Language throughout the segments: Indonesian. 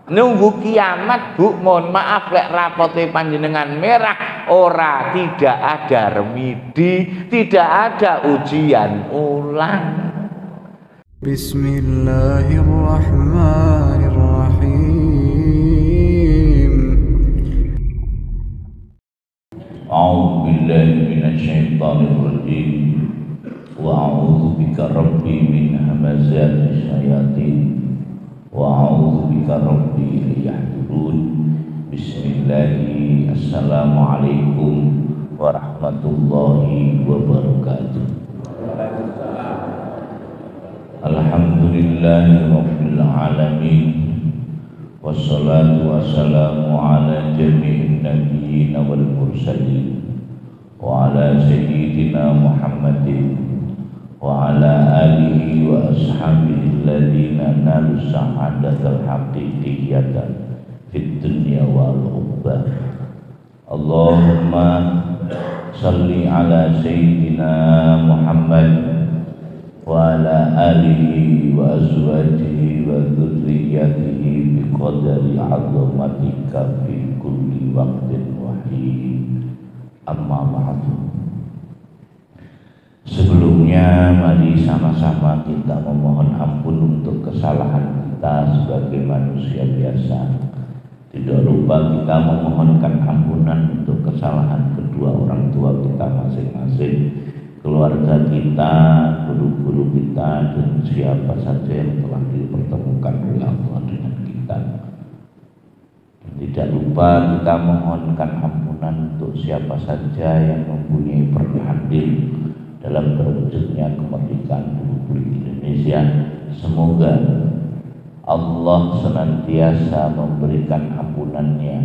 Nunggu kiamat, Bu, mohon maaf lek rapote panjenengan merah, ora, tidak ada remedi, tidak ada ujian ulang. Bismillahirrahmanirrahim. A'udzu billahi minasyaitonir rajim. Wa a'udzu bika rabbi min hamazati syayatin. Wa a'udzu bika rabbi liyahdurun. Bismillahirrahmanirrahim. Assalamualaikum warahmatullahi wabarakatuh. Alhamdulillahirabbil alamin. Wassalatu wassalamu ala jami'in nabiyyin wal mursalin wa ala sayyidina Muhammadin wa ala alihi wa ashabihi alladhina nalu sa'adatal haqiqiyyatan fid dunya wal ukhra. Allahumma salli ala sayyidina Muhammad wa ala alihi wa azwajihi wa dzurriyyatihi biqadari 'azamatika fi kulli waqtin wa hin. Amma ba'du. Sebelumnya mari sama-sama kita memohon ampun untuk kesalahan kita sebagai manusia biasa. Tidak lupa kita memohonkan ampunan untuk kesalahan kedua orang tua kita masing-masing, keluarga kita, guru-guru kita, dan siapa saja yang telah dipertemukan oleh Allah dengan kita. Dan tidak lupa kita memohonkan ampunan untuk siapa saja yang mempunyai peran andil dalam terwujudnya kemerdekaan Republik Indonesia. Semoga Allah senantiasa memberikan ampunannya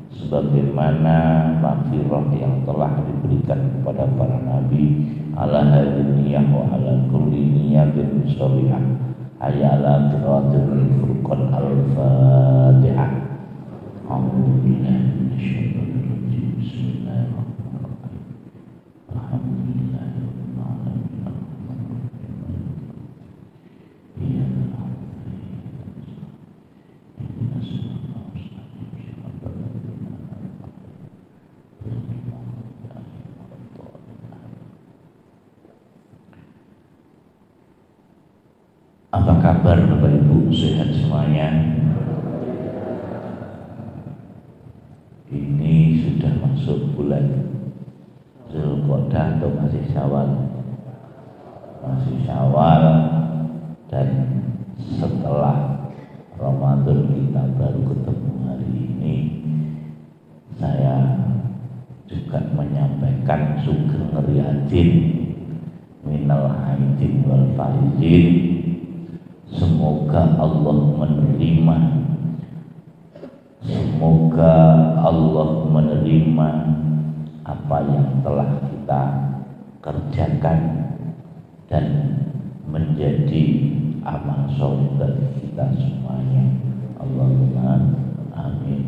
sebagaimana maghfirah yang telah diberikan kepada para nabi ala hadiniyah wa ala kulli niyatin sholihah. Hayya ala qiratul furqan al-fatihah. Alhamdulillah minasyaitonir rajim. Bismillahirrahmanirrahim. Alhamdulillah rabbil alamin. Apa kabar Bapak Ibu, sehat semuanya? Ini sudah masuk bulan Zulqa'dah atau masih Syawal? Masih Syawal, dan setelah Ramadan kita baru ketemu hari ini. Saya juga menyampaikan sugeng riyadin minal aidin wal faizin. Semoga Allah menerima, semoga Allah menerima apa yang telah kita kerjakan dan menjadi amal soleh bagi kita semuanya. Allahumma amin.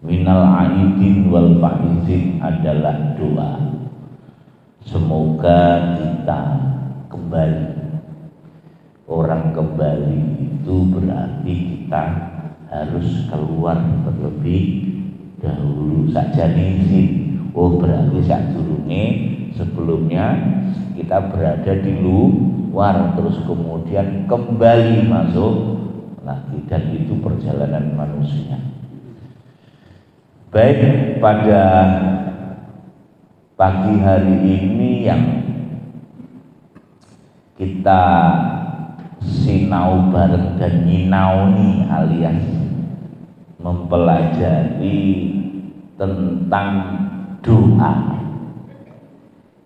Minal aidin wal faizin adalah doa. Semoga kita kembali. Orang kembali itu berarti kita harus keluar terlebih dahulu. Sakjane izin, oh berarti sakdurunge sebelumnya kita berada di luar, terus kemudian kembali masuk lagi, dan itu perjalanan manusia. Baik, pada pagi hari ini yang kita sinau bareng dan nyinauni alias mempelajari tentang doa,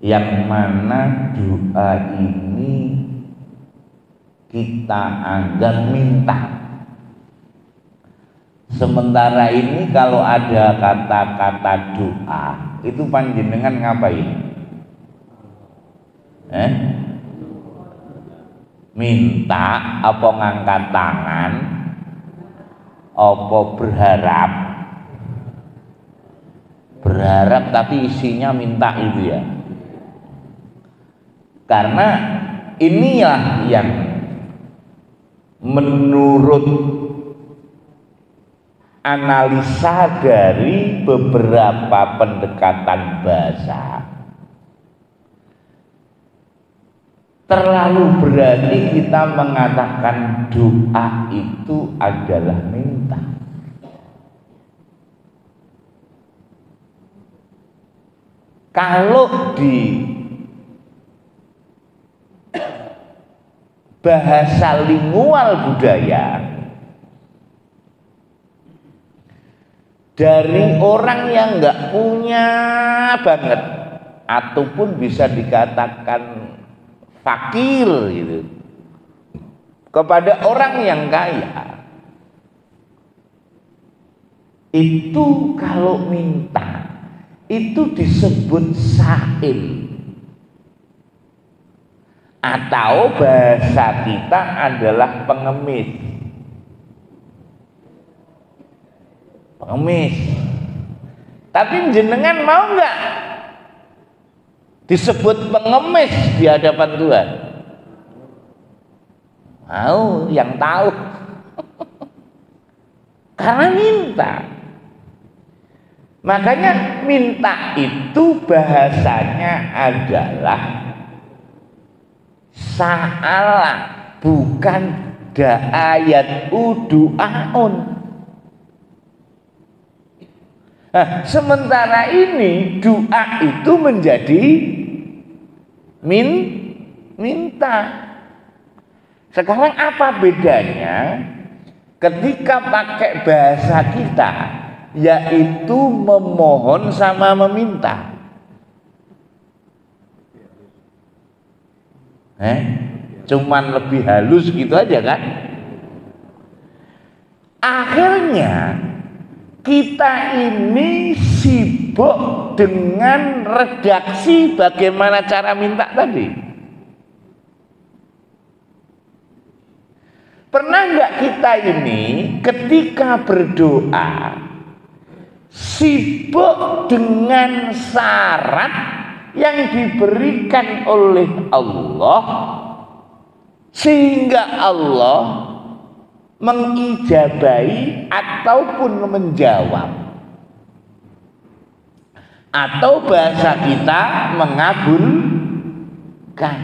yang mana doa ini kita anggap minta. Sementara ini kalau ada kata-kata doa itu panjenengan ngapain? Minta apa ngangkat tangan apa berharap? Berharap tapi isinya minta itu ya. Karena inilah yang menurut analisa dari beberapa pendekatan bahasa. Terlalu berani kita mengatakan doa itu adalah minta. Kalau di bahasa lingual budaya dari orang yang nggak punya banget ataupun bisa dikatakan fakir gitu kepada orang yang kaya, itu kalau minta itu disebut sa'il, atau bahasa kita adalah pengemis. Pengemis. Tapi jenengan mau nggak disebut pengemis di hadapan Tuhan? Mau, yang tahu. Karena minta. Makanya minta itu bahasanya adalah sa'ala, bukan da'ayat udu'aun. Nah, sementara ini doa itu menjadi minta. Sekarang apa bedanya ketika pakai bahasa kita, yaitu memohon sama meminta? Cuman lebih halus gitu aja kan? Akhirnya kita ini sibuk dengan redaksi bagaimana cara minta tadi. Pernah nggak kita ini ketika berdoa sibuk dengan syarat yang diberikan oleh Allah sehingga Allah mengijabahi ataupun menjawab, atau bahasa kita mengabulkan?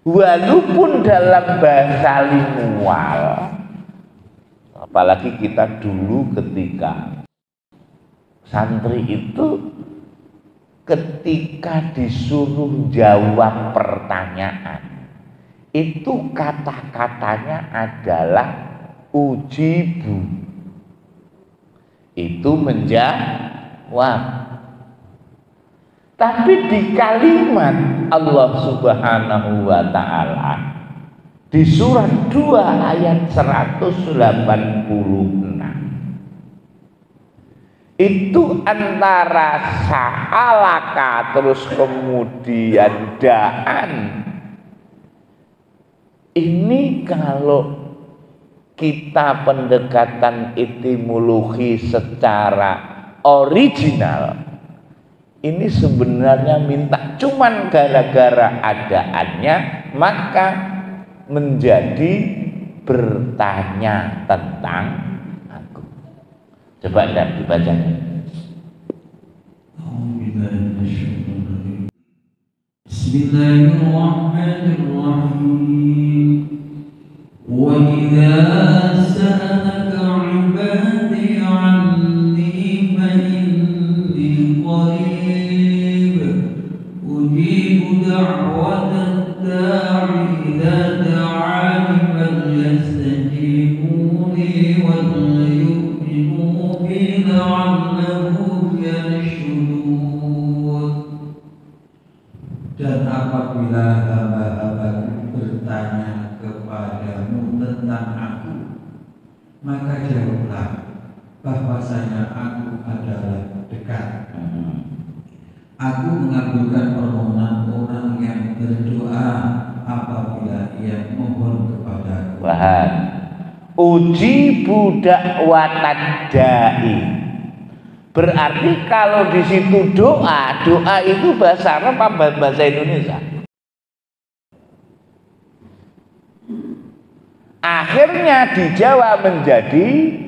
Walaupun dalam bahasa lingual, apalagi kita dulu ketika santri itu ketika disuruh jawab pertanyaan itu kata-katanya adalah ujibu, itu menjawab. Tapi di kalimat Allah Subhanahu wa ta'ala di surat 2 ayat 186 itu antara sa'alaka terus kemudian da'an. Ini kalau kita pendekatan etimologi secara original, ini sebenarnya minta, cuman gara-gara adaannya maka menjadi bertanya tentang aku. Coba dan dibaca. Bismillahirrahmanirrahim. Wa idza sa'alaka 'ibadi 'anni fa inni qarib ujibu da'watad da'i idza da'ani falyastajibu li wal yu'minu bi la'allahum yarshudun. Dan apabila hamba-hambaku bertanya kepadamu tentang aku, maka jawablah bahwasanya aku adalah dekat. Aku mengabulkan permohonan orang yang berdoa apabila ia mohon kepadaku. Bahan uji budak watad da'i, berarti kalau di situ doa itu bahasa Arab apa bahasa Indonesia? Akhirnya di Jawa menjadi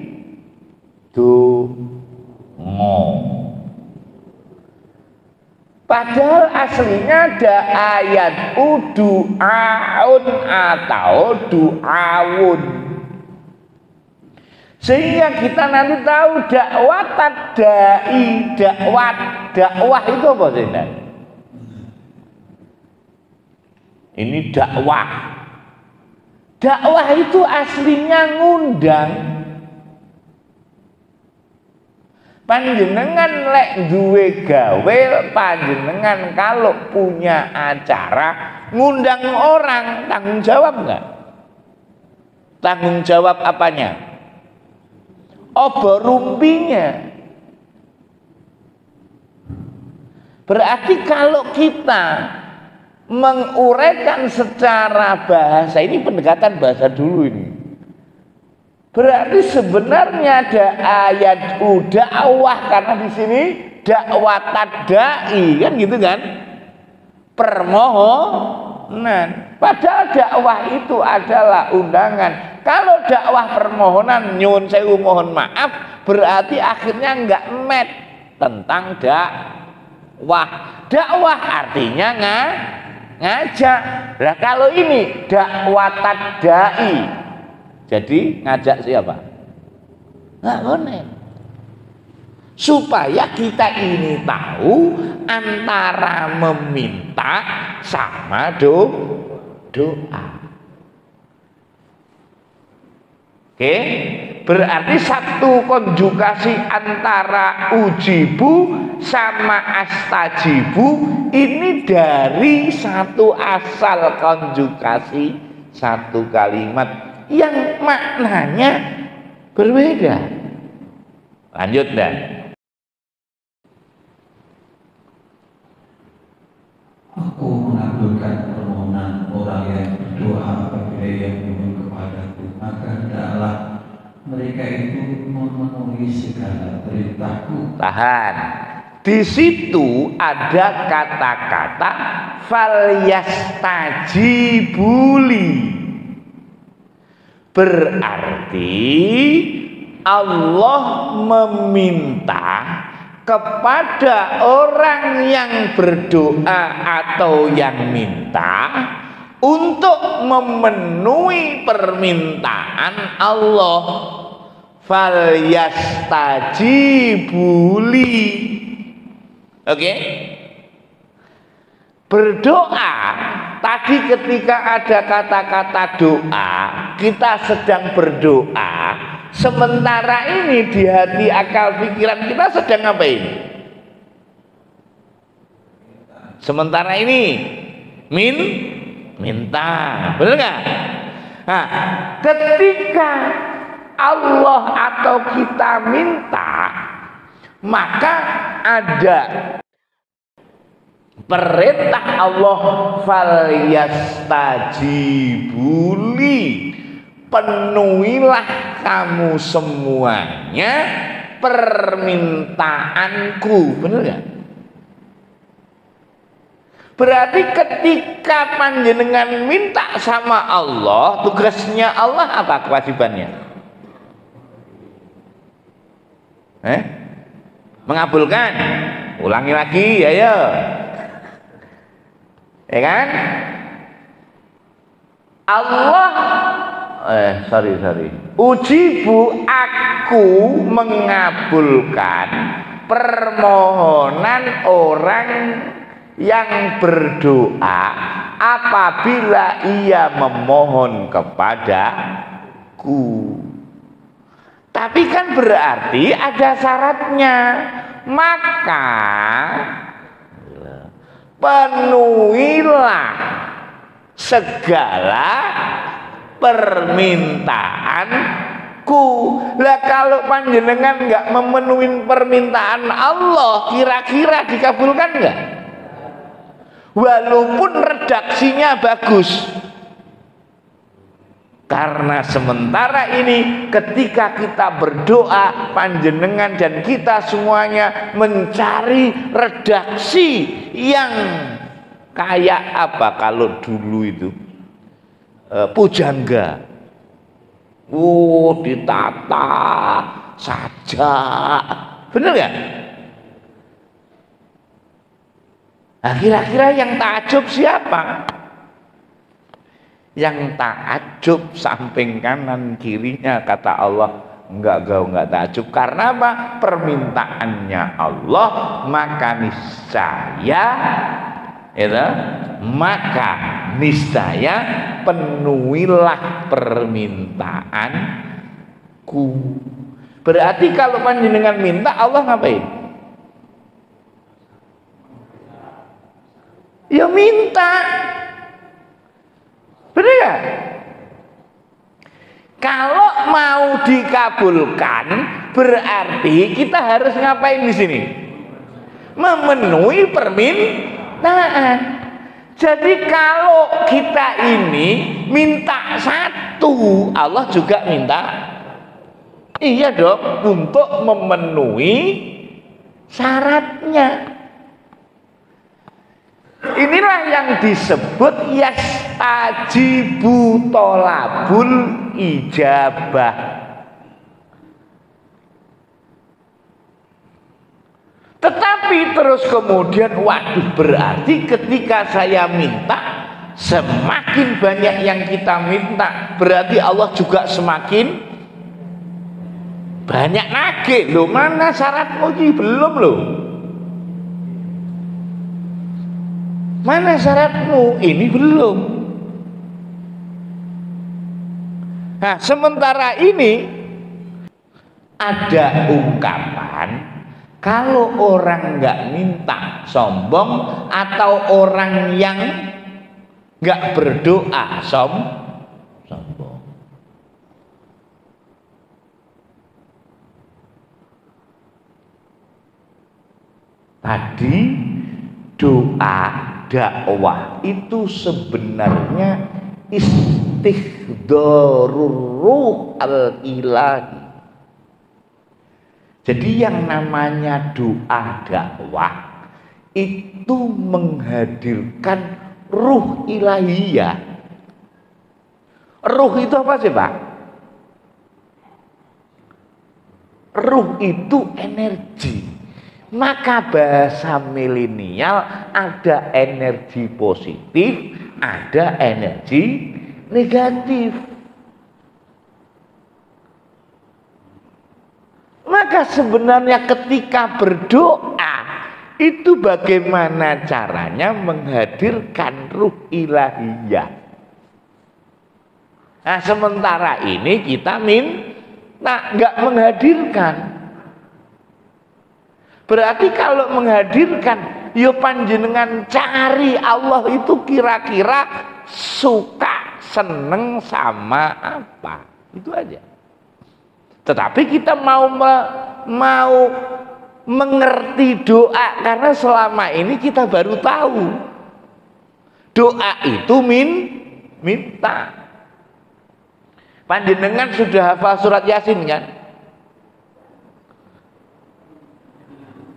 dongo. Padahal aslinya ada ayat du'aun atau du'awun. Sehingga kita nanti tahu dakwah tadai, dakwah itu apa sih? Ini dakwah. Dakwah itu aslinya ngundang. Panjenengan lek duwe gawe, panjenengan kalau punya acara ngundang orang, tanggung jawab enggak? Tanggung jawab apanya? Obor rumpinya. Berarti kalau kita menguraikan secara bahasa, ini pendekatan bahasa dulu ini. Berarti sebenarnya ada ayat dakwah, karena di sini dakwah tadai kan gitu kan, permohonan. Padahal dakwah itu adalah undangan. Kalau dakwah permohonan nyuwun sewu mohon maaf, berarti akhirnya enggak met tentang dakwah. Dakwah artinya ngajak. Nah kalau ini dakwah tadai, jadi ngajak siapa? Nggak boleh. Supaya kita ini tahu antara meminta sama doa. Oke, berarti satu konjugasi antara ujibu sama astajibu ini dari satu asal konjugasi satu kalimat yang maknanya berbeda. Lanjut dah. Aku mengabulkan permohonan orang yang berdoa apabila ia memohon kepadaku, maka hendaklah mereka itu memenuhi segala perintahku. Tahan. Di situ ada kata-kata falyastajibuli. Berarti Allah meminta kepada orang yang berdoa atau yang minta untuk memenuhi permintaan Allah. Falyastajibuli. Oke? Berdoa tadi ketika ada kata-kata doa, kita sedang berdoa. Sementara ini di hati akal pikiran kita sedang ngapain? Sementara ini minta, benar nggak? Nah, ketika Allah atau kita minta, maka ada perintah Allah falyastajibuli, penuhilah kamu semuanya permintaanku, benar nggak? Berarti ketika panjenengan minta sama Allah, tugasnya Allah apa, kewajibannya? Mengabulkan. Ulangi lagi, ayo. Ya kan? Allah sorry. Ujibu, aku mengabulkan permohonan orang yang berdoa apabila ia memohon kepadaku. Tapi kan berarti ada syaratnya. Maka penuhilah segala permintaanku. Lah kalau panjenengan nggak memenuhi permintaan Allah, kira-kira dikabulkan nggak? Walaupun redaksinya bagus. Karena sementara ini ketika kita berdoa, panjenengan dan kita semuanya mencari redaksi yang kayak apa kalau dulu itu pujangga. Ditata saja. Bener nggak? Nah, kira-kira yang takjub siapa? Yang takjub samping kanan kirinya kata Allah enggak takjub. Karena apa? Permintaannya Allah, maka niscaya penuhilah permintaanku. Berarti kalau panjenengan minta, Allah ngapain? Ya minta. Benar gak? Kalau mau dikabulkan, berarti kita harus ngapain di sini? Memenuhi permintaan. Jadi kalau kita ini minta satu, Allah juga minta. Iya dong, untuk memenuhi syaratnya. Inilah yang disebut yastajibu tolabul ijabah. Tetapi terus kemudian, waduh, berarti ketika saya minta, semakin banyak yang kita minta, berarti Allah juga semakin banyak nagih. Loh, mana syaratmu ini? Belum loh. Mana syaratmu? Ini belum. Nah, sementara ini ada ungkapan, kalau orang nggak minta sombong, atau orang yang nggak berdoa sombong. Tadi doa dakwah itu sebenarnya istihdharur ruh al-ilahi. Jadi yang namanya doa dakwah itu menghadirkan ruh ilahiyah. Ruh itu apa sih, Pak? Ruh itu energi. Maka bahasa milenial ada energi positif, ada energi negatif. Maka sebenarnya ketika berdoa itu bagaimana caranya menghadirkan ruh ilahiyah. Nah, sementara ini kita nggak menghadirkan. Berarti kalau menghadirkan, yo panjenengan cari Allah itu kira-kira suka, seneng sama apa. Itu aja. Tetapi kita mau mengerti doa, karena selama ini kita baru tahu doa itu minta. Panjenengan sudah hafal surat Yasin kan?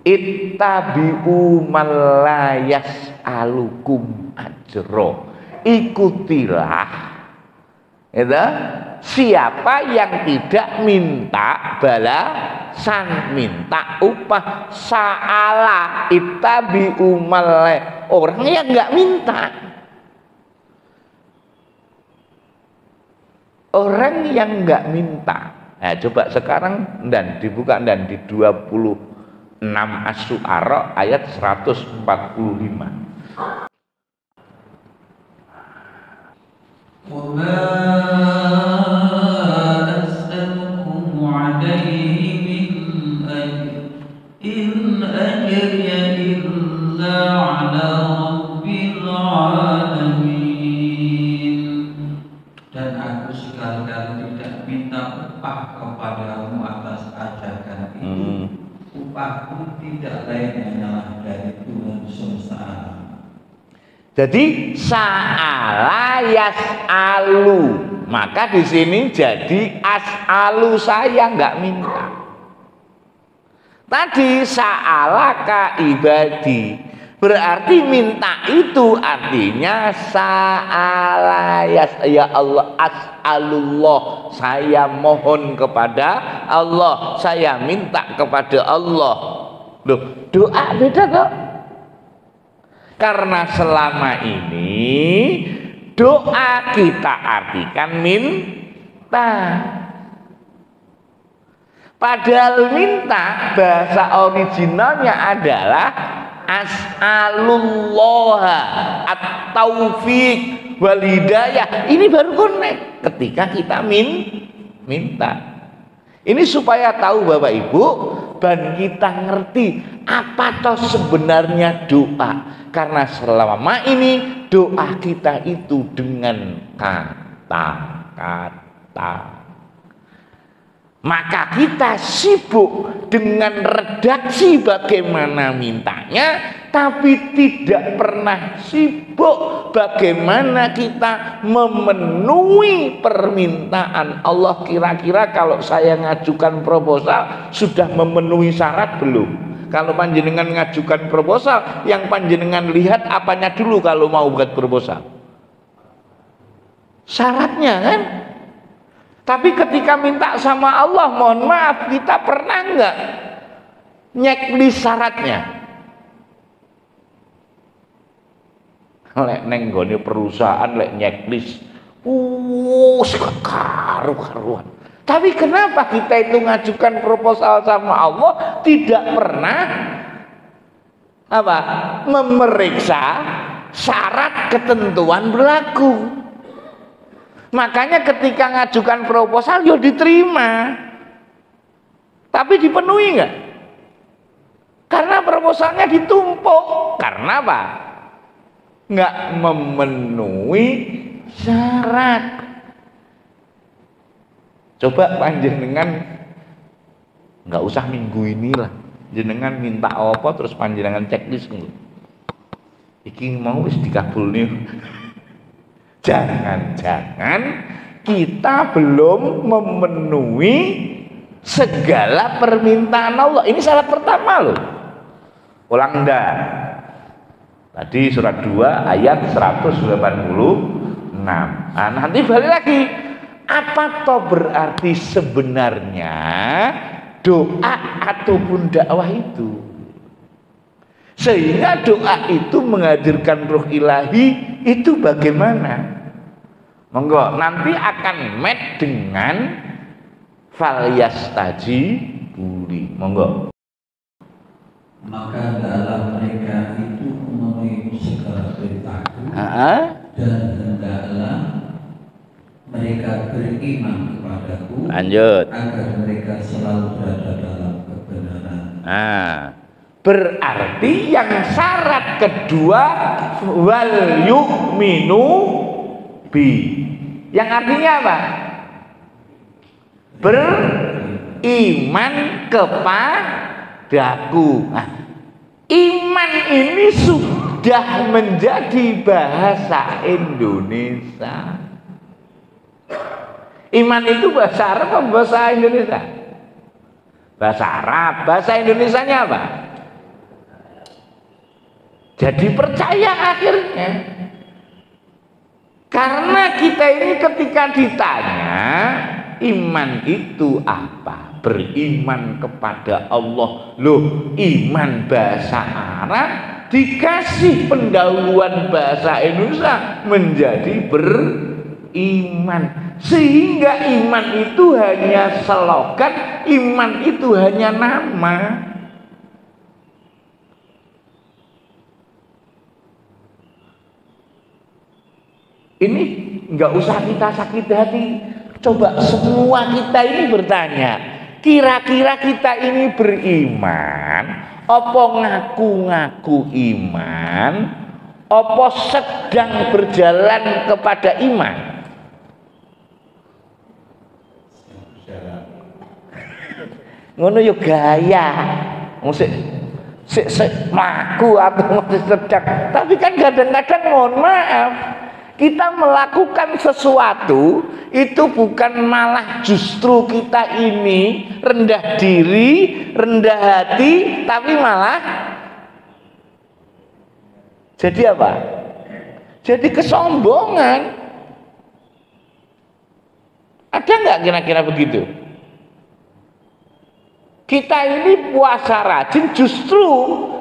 Ittabi'u man la yas'alukum ajro. Ikutilah siapa yang tidak minta balasan, minta upah. Sa'ala ittabi'u man la, orang yang enggak minta. Orang yang enggak minta. Nah, coba sekarang dan dibuka dan di 26 Asy-Syu'ara ayat 145. Wa ma as'alukum 'alaihi min ajr in ajriya illa 'ala rabbil 'alamin. Dan aku sekali-kali tidak minta upah kepadamu atas ajakan itu. Upahku tidak lain hanyalah dari Tuhan semesta alam. Jadi sa'ala yas'alu, maka di sini jadi as'alu, saya nggak minta. Tadi sa'ala ka ibadi, Berarti minta itu artinya sa'ala ya Allah, as'alullah, saya mohon kepada Allah, saya minta kepada Allah. Loh, doa beda kok. Karena selama ini doa kita artikan minta. Padahal minta bahasa originalnya adalah as'alullah at-taufiq wal hidayah. Ini baru connect ketika kita minta. Ini supaya tahu Bapak Ibu dan kita ngerti apa toh sebenarnya doa. Karena selama ini doa kita itu dengan kata-kata. Maka kita sibuk dengan redaksi bagaimana mintanya, tapi tidak pernah sibuk bagaimana kita memenuhi permintaan Allah. Kira-kira kalau saya ngajukan proposal sudah memenuhi syarat belum? Kalau panjenengan ngajukan proposal, yang panjenengan lihat apanya dulu kalau mau buat proposal? Syaratnya kan? Tapi ketika minta sama Allah, mohon maaf, kita pernah enggak nyeklis syaratnya? Lek neng gone perusahaan lek nyeklis, karu-karuan. Tapi kenapa kita itu ngajukan proposal sama Allah tidak pernah memeriksa syarat ketentuan berlaku? Makanya ketika ngajukan proposal ya diterima, tapi dipenuhi nggak? Karena proposalnya ditumpuk. Karena apa? Nggak memenuhi syarat. Coba panjenengan nggak usah minggu inilah, jenengan minta apa terus panjenengan checklist nggak? Iki mau wis dikabulnya. Jangan-jangan kita belum memenuhi segala permintaan Allah. Ini syarat pertama loh. Ulang dah. Tadi surat 2 ayat 186. Nah, nanti balik lagi. Apa toh berarti sebenarnya doa ataupun dakwah itu? Sehingga doa itu menghadirkan roh ilahi itu bagaimana? Monggo nanti akan match dengan falyastajibuli. Monggo. Maka dalam mereka itu memenuhi segala perintahku, dan hendaklah mereka beriman kepadaku. Lanjut. Agar mereka selalu berada dalam kebenaran. Berarti yang syarat kedua wal yu'minu bi, yang artinya apa? Beriman kepadaku. Iman ini sudah menjadi bahasa Indonesia. Iman itu bahasa Arab atau bahasa Indonesia? Bahasa Arab. Bahasa Indonesianya apa? Jadi percaya akhirnya. Karena kita ini ketika ditanya iman itu apa? Beriman kepada Allah. Loh, iman bahasa Arab dikasih pendahuluan bahasa Indonesia menjadi beriman. Sehingga iman itu hanya slogan, iman itu hanya nama. Ini nggak usah kita sakit hati. Coba semua kita ini bertanya, kira-kira kita ini beriman, apa ngaku-ngaku iman, apa sedang berjalan kepada iman? Ngono yo gaya, musik maku atau musik sedang. Tapi kan kadang-kadang mohon maaf, kita melakukan sesuatu itu bukan malah justru kita ini rendah diri, rendah hati, tapi malah Jadi apa? Jadi kesombongan. Ada nggak kira-kira begitu? Kita ini puasa rajin, justru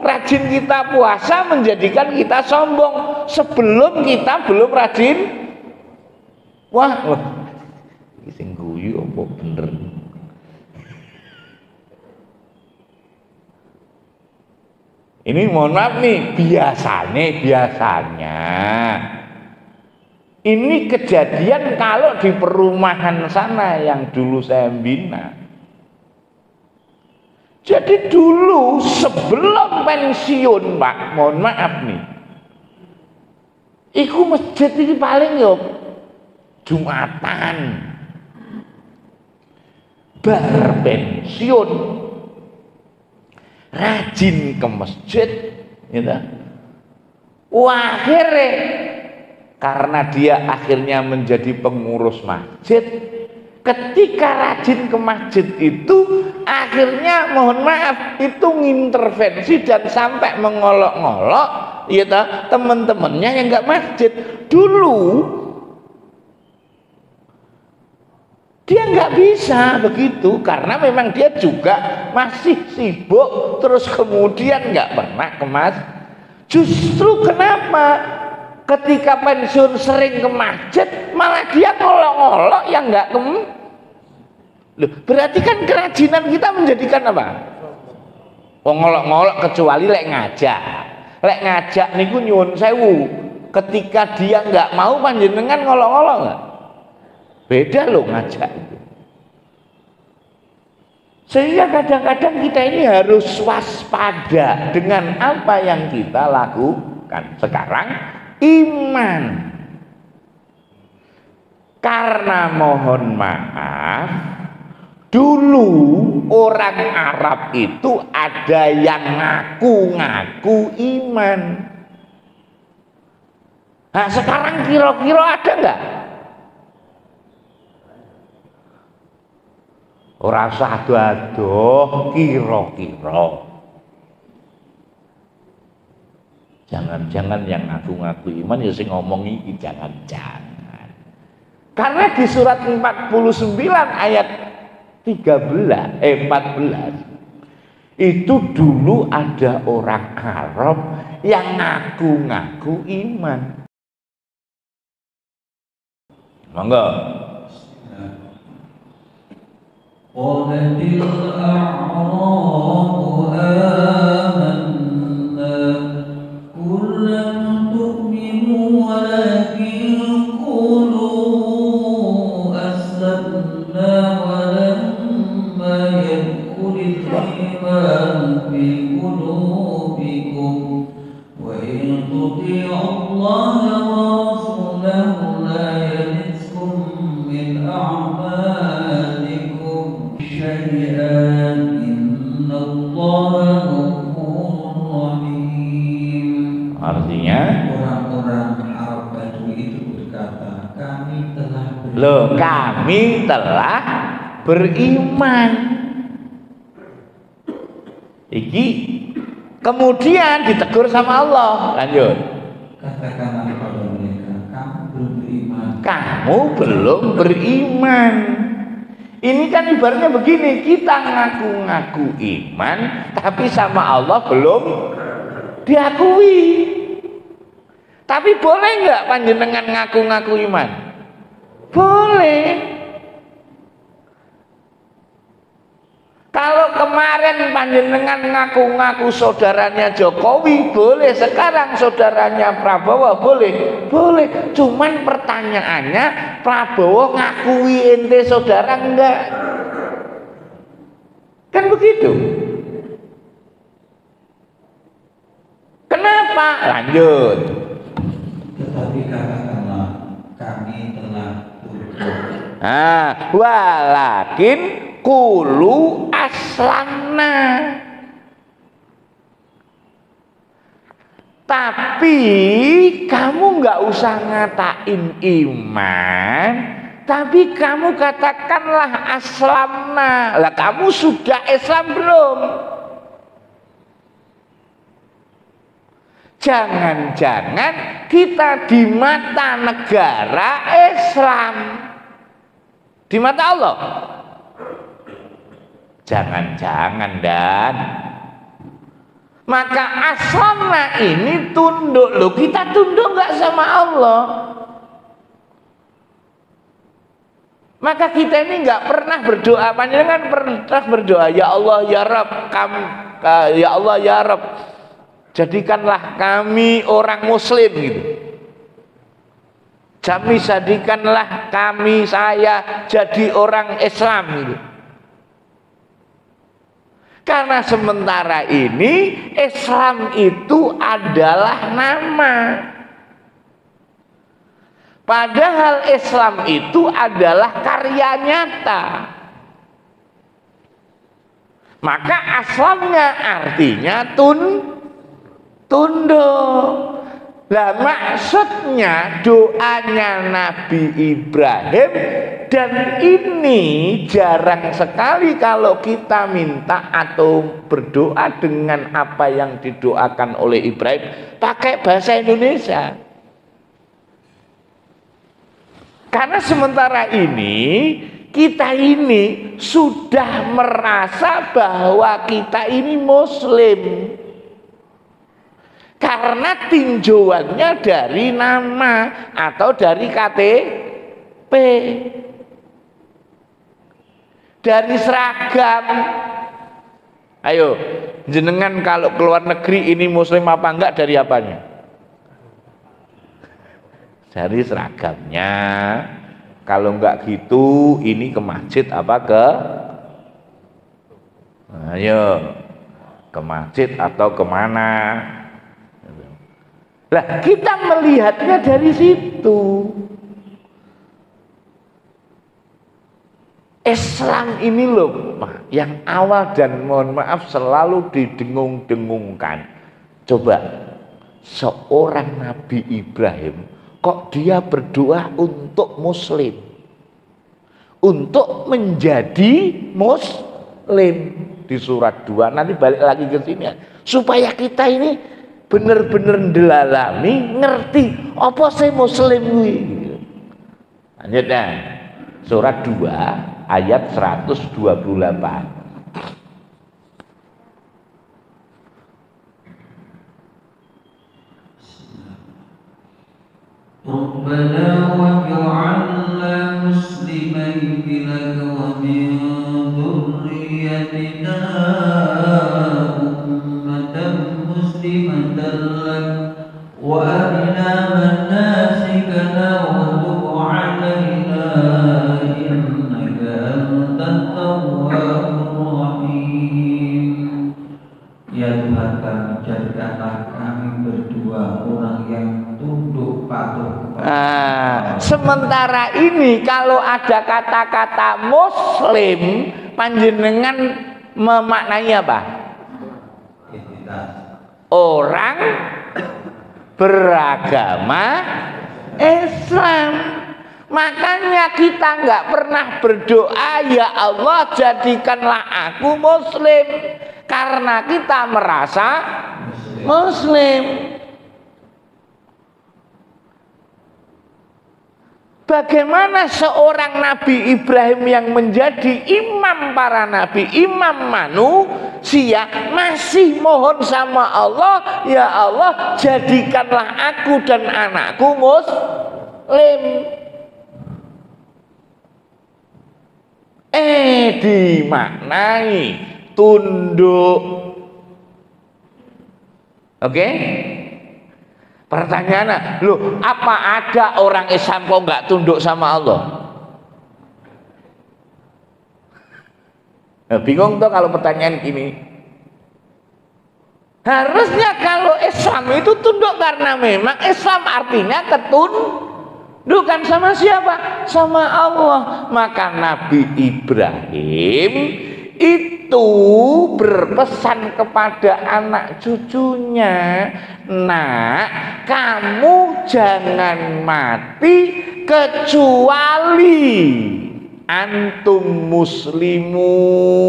rajin kita puasa menjadikan kita sombong. Sebelum kita belum rajin, wah, ini sing guyu apa bener? Ini mohon maaf nih, biasanya ini kejadian kalau di perumahan sana yang dulu saya bina. Jadi dulu sebelum pensiun Pak, mohon maaf nih, iku masjid ini paling yo Jumatan, bar pensiun, rajin ke masjid, gitu. Akhirnya karena dia akhirnya menjadi pengurus masjid. Ketika rajin ke masjid itu akhirnya mohon maaf itu ngintervensi dan sampai mengolok-ngolok ya teman-temannya yang nggak masjid. Dulu dia nggak bisa begitu karena memang dia juga masih sibuk, terus kemudian nggak pernah ke masjid. Justru kenapa ketika pensiun sering ke masjid malah dia ngolok-ngolok yang nggak ke. Loh, berarti kan kerajinan kita menjadikan apa? Oh, ngolok-ngolok kecuali lek ngajak niku nyuwun sewu. Ketika dia nggak mau panjenengan ngolok-ngolok nggak? Beda loh ngajak itu. Sehingga kadang-kadang kita ini harus waspada dengan apa yang kita lakukan. Sekarang iman. Karena mohon maaf, dulu orang Arab itu ada yang ngaku-ngaku iman. Nah sekarang kira-kira ada nggak? Ora usah adoh kira-kira. Jangan-jangan yang ngaku-ngaku iman ya sing ngomong iki jangan-jangan. Karena di surat 49 ayat 14 itu dulu ada orang Arab yang ngaku-ngaku iman. Monggo. Qalatil a'rabu amanna qul lam tu'minu walakin qulu aslamna walamma yadkhulil iman fi qulubikum wa in tuti'u Allaha wa rasulahu la yalidkum min a'malikum syai'an innallaha ghafurur rahim. Artinya Orang-orang Arab Badui itu berkata, kami telah beriman. Iki kemudian ditegur sama Allah. Lanjut. Katakanlah kepada mereka, kamu belum beriman. Kamu belum beriman. Ini kan ibaratnya begini, kita ngaku-ngaku iman tapi sama Allah belum diakui. Tapi boleh nggak panjenengan ngaku-ngaku iman? Boleh. Kalau kemarin panjenengan ngaku-ngaku saudaranya Jokowi, boleh. Sekarang saudaranya Prabowo, boleh. Boleh. Cuman pertanyaannya, Prabowo ngakui ente saudara enggak? Kan begitu. Kenapa? Lanjut. Tetapi katakanlah, kami telah turut. Walakin kulu aslamna. Tapi kamu nggak usah ngatain iman, tapi kamu katakanlah aslamna. Lah kamu sudah Islam belum? Jangan-jangan kita di mata negara Islam, di mata Allah. Jangan-jangan dan maka aslamna ini tunduk loh. Kita tunduk nggak sama Allah. Maka kita ini nggak pernah berdoa. Panjenengan pernah berdoa, ya Allah ya Rabb, ya Allah ya Rabb, jadikanlah kami orang Muslim gitu. Jadikanlah saya jadi orang Islam gitu. Karena sementara ini Islam itu adalah nama. Padahal Islam itu adalah karya nyata. Maka aslamnya artinya tunduk. Lah maksudnya doanya Nabi Ibrahim, dan ini jarang sekali kalau kita minta atau berdoa dengan apa yang didoakan oleh Ibrahim pakai bahasa Indonesia. Karena sementara ini kita ini sudah merasa bahwa kita ini Muslim. Karena tinjauannya dari nama atau dari KTP, dari seragam. Ayo, jenengan kalau keluar negeri ini Muslim apa enggak, dari apanya? Dari seragamnya. Kalau enggak gitu, ini ke masjid apa ke? Ayo, ke masjid atau kemana? Lah kita melihatnya dari situ. Islam ini loh yang awal dan mohon maaf selalu didengung-dengungkan. Coba seorang Nabi Ibrahim kok dia berdoa untuk Muslim, untuk menjadi Muslim di surat 2. Nanti balik lagi ke sini ya, supaya kita ini bener-bener ndelalami ngerti apa sih Muslim kuwi. Lanjutnya surat 2 ayat 128. Rabbana waj'alna muslimaini laka wa min dhurriyyatina ummatan muslimatan lak wa arina manasikana wa tub 'alaina innaka antat tawwabur rahim. Ya Tuhan kami, jadikanlah kami berdua orang yang tunduk patuh. Sementara ini kalau ada kata-kata Muslim, panjenengan memaknai apa? Orang beragama Islam. Makanya kita nggak pernah berdoa ya Allah jadikanlah aku Muslim, karena kita merasa Muslim. Bagaimana seorang Nabi Ibrahim yang menjadi imam para nabi, imam manusia, masih mohon sama Allah, ya Allah jadikanlah aku dan anakku Muslim. Dimaknai tunduk. Oke? Pertanyaannya, loh, apa ada orang Islam kok nggak tunduk sama Allah? Nah, bingung tuh kalau pertanyaan gini. Harusnya kalau Islam itu tunduk karena memang Islam artinya ketundukan sama siapa? Sama Allah. Maka Nabi Ibrahim itu berpesan kepada anak cucunya, nak, kamu jangan mati kecuali antum muslimun.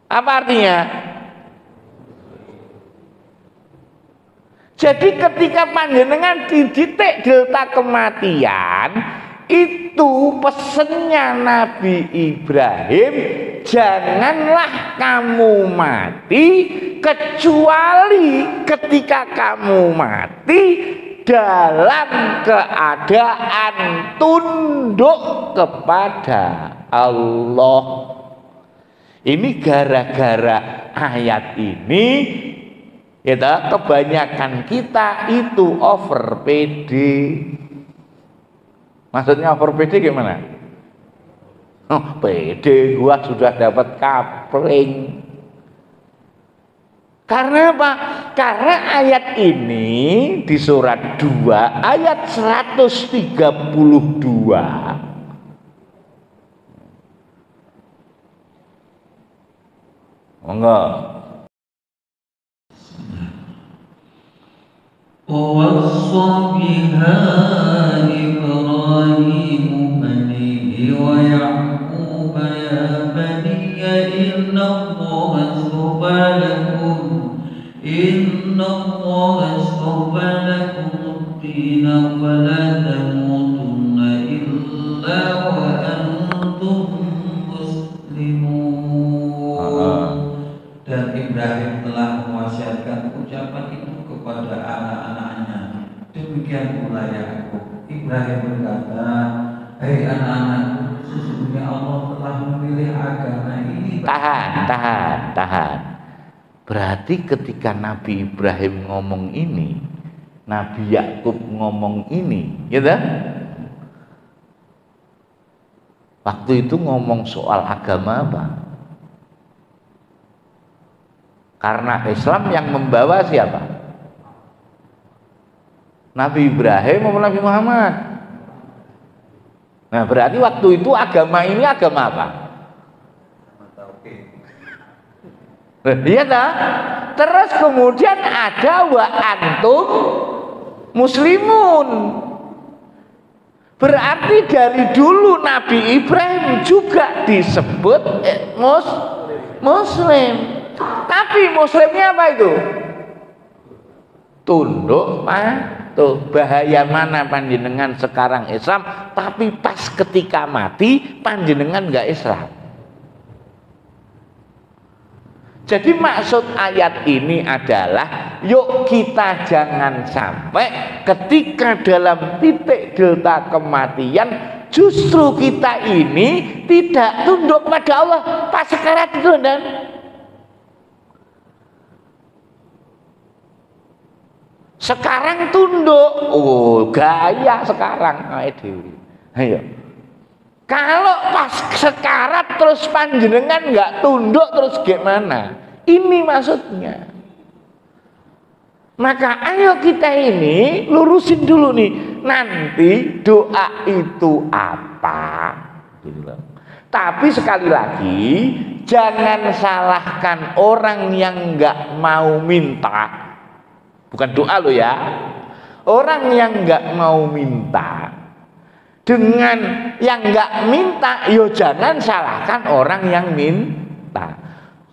Apa artinya? Jadi ketika panjenengan di titik delta kematian, itu pesennya Nabi Ibrahim, janganlah kamu mati kecuali ketika kamu mati dalam keadaan tunduk kepada Allah. Ini gara-gara ayat ini, ya, kebanyakan kita itu over PD. Maksudnya over PD gimana? Oh, PD gua sudah dapat kapling. Karena apa? Karena ayat ini di surat 2 ayat 132. Enggak. ووصى بها إبراهيم بنيه ويعقوب يا بني إن الله اصطفى لكم الدين فلا تموتن إلا وأنتم مسلمون. Dan Ibrahim telah mewasiatkan ucapan itu kepada anak-anaknya. Demikian pula Yakub. Ibrahim berkata, "Hei anak-anak, sesungguhnya Allah telah memilih agama ini." Tahan. Berarti ketika Nabi Ibrahim ngomong ini, Nabi Yakub ngomong ini, gitu? Waktu itu ngomong soal agama apa? Karena Islam yang membawa siapa? Nabi Ibrahim atau Nabi Muhammad? Nah, berarti waktu itu agama ini agama apa? Iya tak? Terus kemudian ada wa antum muslimun. Berarti dari dulu Nabi Ibrahim juga disebut muslim. Tapi muslimnya apa itu? Tunduk patuh. Bahaya mana panjenengan sekarang Islam, tapi pas ketika mati panjenengan nggak Islam. Jadi maksud ayat ini adalah, yuk kita jangan sampai ketika dalam titik delta kematian justru kita ini tidak tunduk pada Allah pas sekarat itu, dan sekarang tunduk, oh gaya sekarang, ayo. Kalau pas sekarat terus panjenengan nggak tunduk terus gimana? Ini maksudnya. Maka ayo kita ini lurusin dulu nih, nanti doa itu apa? Tapi sekali lagi jangan salahkan orang yang nggak mau minta. Bukan doa lo ya. Orang yang nggak mau minta dengan yang nggak minta, yo jangan salahkan orang yang minta.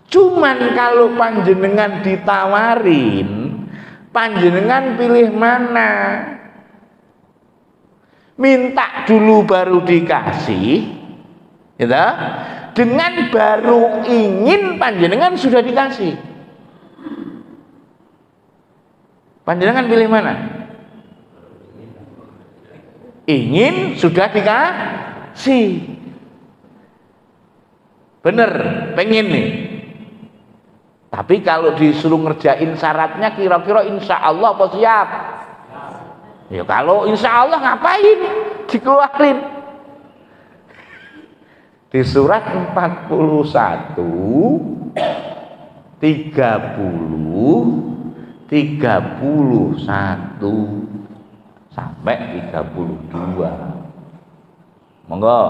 Cuman kalau panjenengan ditawarin, panjenengan pilih mana? Minta dulu baru dikasih, gitu? Dengan baru ingin panjenengan sudah dikasih. Panjenengan pilih mana? Ingin sudah dikasih. Bener, pengen nih. Tapi kalau disuruh ngerjain syaratnya kira-kira insya Allah apa siap? Ya kalau insya Allah ngapain dikeluarin? Di surat 41, 30, 31 sampai 32. Monggo.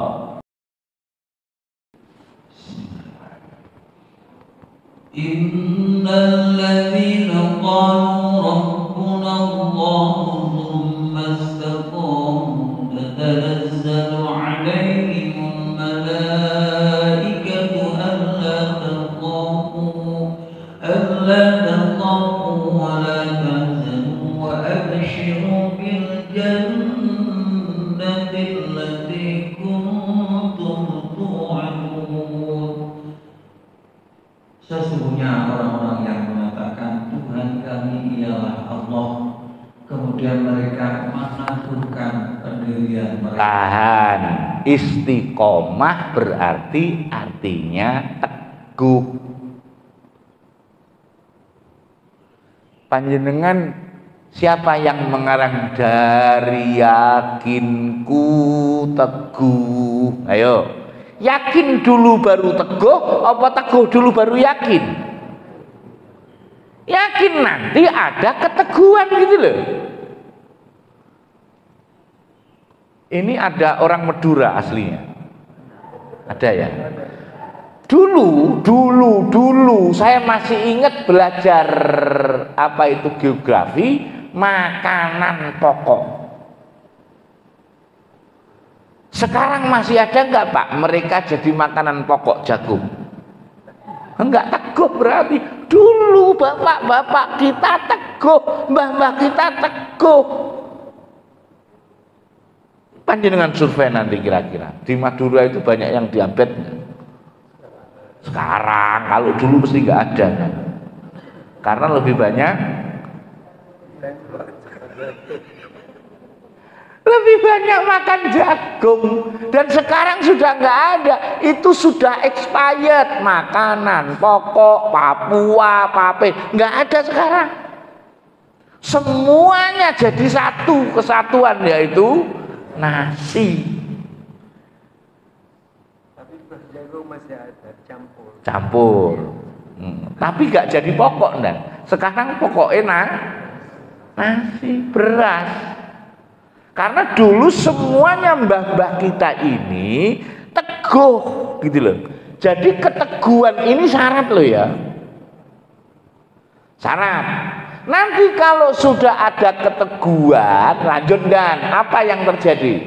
Innal ladzina qalu rabbuna Allah thumma istaqamu tatanazzalu 'alaihimul malaikatu alla takhafu wa la tahzanu Sesungguhnya orang-orang yang mengatakan Tuhan kami ialah Allah, kemudian mereka menaburkan pendirian mereka. Tahan. Istiqomah berarti artinya teguh. Panjenengan siapa yang mengarang dari yakinku teguh? Ayo. Yakin dulu baru teguh, apa teguh dulu baru yakin? Yakin nanti ada keteguhan gitu loh. Ini ada orang Madura aslinya. Ada ya? Dulu saya masih ingat belajar apa itu geografi, makanan pokok. Sekarang masih ada enggak Pak mereka jadi makanan pokok jagung? Enggak teguh berarti. Dulu bapak-bapak kita teguh, mbah-mbah kita teguh. Panjenengan survei nanti kira-kira di Madura itu banyak yang diabetes enggak? Sekarang, kalau dulu mesti enggak ada kan? Karena lebih banyak makan jagung, dan sekarang sudah nggak ada, itu sudah expired. Makanan pokok Papua, Pape nggak ada sekarang, semuanya jadi satu kesatuan, yaitu nasi. Tapi jagung masih ada campur. Tapi nggak jadi pokok dan sekarang pokoknya nasi, beras. Karena dulu semuanya mbah-mbah kita ini teguh gitu loh. Jadi keteguhan ini syarat loh ya. Syarat. Nanti kalau sudah ada keteguhan, lanjut dan apa yang terjadi?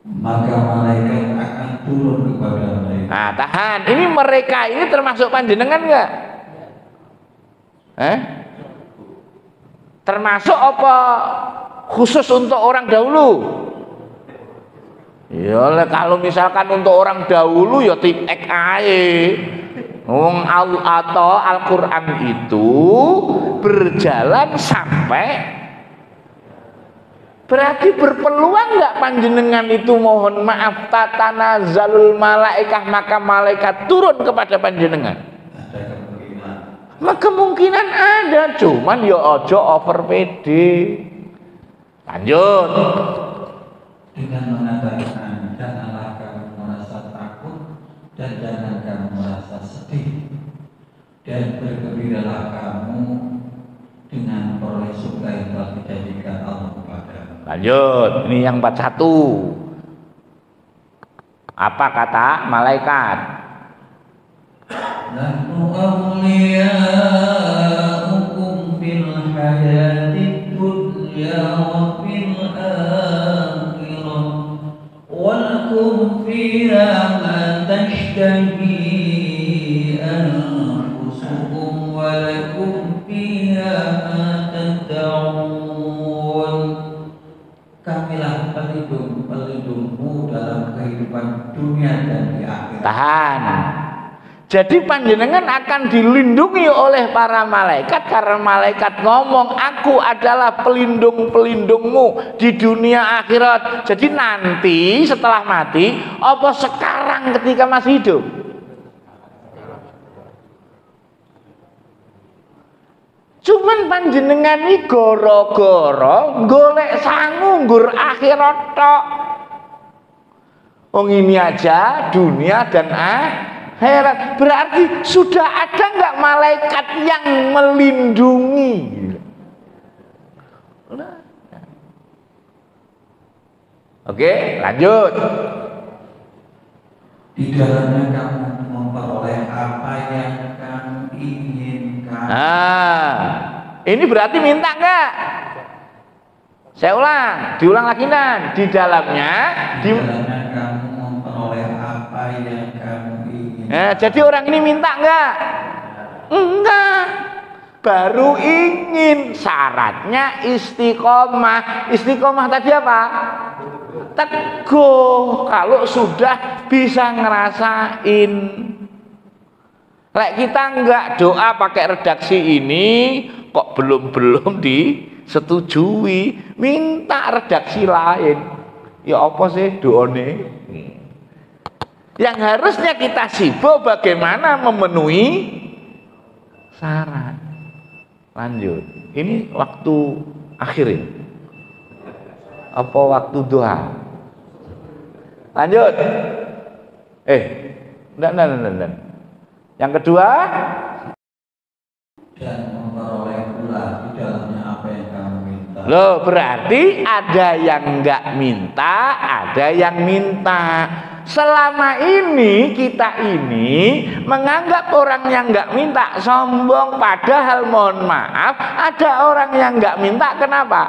Maka malaikat akan turun kepada mereka. Nah, tahan. Ini mereka ini termasuk panjenengan enggak? Termasuk apa? Khusus untuk orang dahulu. Ya kalau misalkan untuk orang dahulu ya tipek ae. Atau Al-Qur'an itu berjalan sampai, berarti berpeluang enggak panjenengan itu mohon maaf tatanazalul malaikah, maka malaikat turun kepada panjenengan? Ada kemungkinan. Kemungkinan ada, cuman ya ojo over pede. Lanjut. Dengan mengatakan janganlah kamu merasa takut dan jangan kamu merasa sedih, dan bergembiralah kamu dengan peroleh surga yang telah dijadikan Allah kepadamu. Lanjut, ini yang 41. Apa kata malaikat? Nahnu awliya'ukum fil hayatid dunya wa fil akhirah wa lakum fiha ma tashtahi anfusukum wa lakum fiha ma tad'un. Kamilah pelindungmu dalam kehidupan dunia dan di akhirat. Tahan. Jadi panjenengan akan dilindungi oleh para malaikat, karena malaikat ngomong aku adalah pelindung-pelindungmu di dunia akhirat. Jadi nanti setelah mati, apa sekarang ketika masih hidup? Cuman panjenengan ini goro-goro golek sangu nggur akhirat tok. Wong ini aja dunia dan akhirat. Berarti sudah ada nggak malaikat yang melindungi? Oke, lanjut. Di dalamnya kamu memperoleh apa yang kamu inginkan. Ini berarti minta nggak? Saya ulang, diulang lagi nan. Di dalamnya, kamu memperoleh apa yang kamu inginkan. Jadi orang ini minta nggak? Enggak. Baru ingin, syaratnya istiqomah. Istiqomah tadi apa? Teguh. Kalau sudah bisa ngerasain. Lek kita enggak doa pakai redaksi ini kok belum disetujui, minta redaksi lain. Ya apa sih doane? Yang harusnya kita sibuk bagaimana memenuhi syarat. Lanjut. Ini waktu akhir ini. Apa waktu doa? Lanjut. Enggak. Yang kedua, dan memperoleh pula di dalamnya apa yang kamu minta. loh berarti ada yang enggak minta, ada yang minta. Selama ini kita ini menganggap orang yang enggak minta sombong, padahal mohon maaf ada orang yang enggak minta. Kenapa?